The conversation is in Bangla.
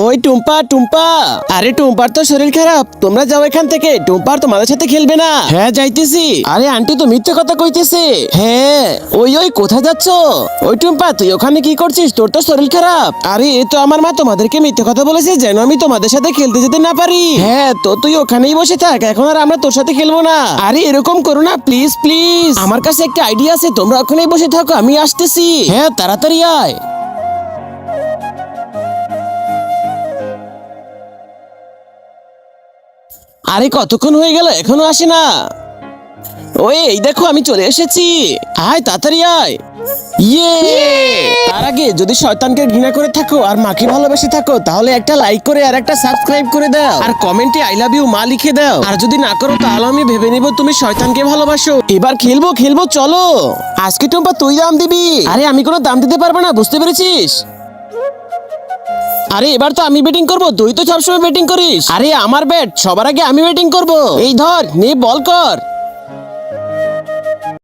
ওই টুম্পা টুম্পা, আরে টুম্পার তো শরীর খারাপ, তোমরা যাও এখান থেকে। টুম্পার তোমাদের সাথে খেলবে না। হ্যাঁ যাইতেছি। আরে আন্টি তো মিথ্যে কথা কইতেছে। হ্যাঁ ওই ওই কোথায় যাচ্ছ? ওই টুম্পা তুই ওখানে কি করছিস? তোর তো শরীর খারাপ। আরে এ তো আমার মা তোমাদেরকে মিথ্যে কথা বলেছে যেন আমি তোমাদের সাথে খেলতে যেতে না পারি। হ্যাঁ তো তুই ওখানেই বসে থাক, এখন আর আমরা তোর সাথে খেলবো না। আরে এরকম করো না প্লিজ প্লিজ, আমার কাছে একটা আইডিয়া আছে, তোমরা ওখানেই বসে থাকো, আমি আসতেছি। হ্যাঁ তাড়াতাড়ি আয়। আরে কতক্ষণ হয়ে গেল এখনো আসে না। ওই এই দেখো আমি চলে এসেছি। আয় তাড়াতাড়ি আয়। ইয়ে! তার আগে যদি শয়তানকে ঘৃণা করে থাকো আর মাকে ভালোবেসে থাকো তাহলে একটা লাইক করে আর একটা সাবস্ক্রাইব করে দাও, আর কমেন্টে আই লাভ ইউ মা লিখে দাও। আর যদি না করো তাহলে আমি ভেবে নিব তুমি শয়তানকে ভালোবাসো। এবার খেলবো খেলবো চলো। আজকে টুম্পা তুই দাম দিবি। আরে আমি কোনো দাম দিতে পারবো না, বুঝতে পেরেছিস? আরে এবার তো আমি ব্যাটিং করব, তুই তো সবসময় ব্যাটিং করিস। আরে আমার ব্যাট, সবার আগে আমি ব্যাটিং করব। এই ধর নে বল কর।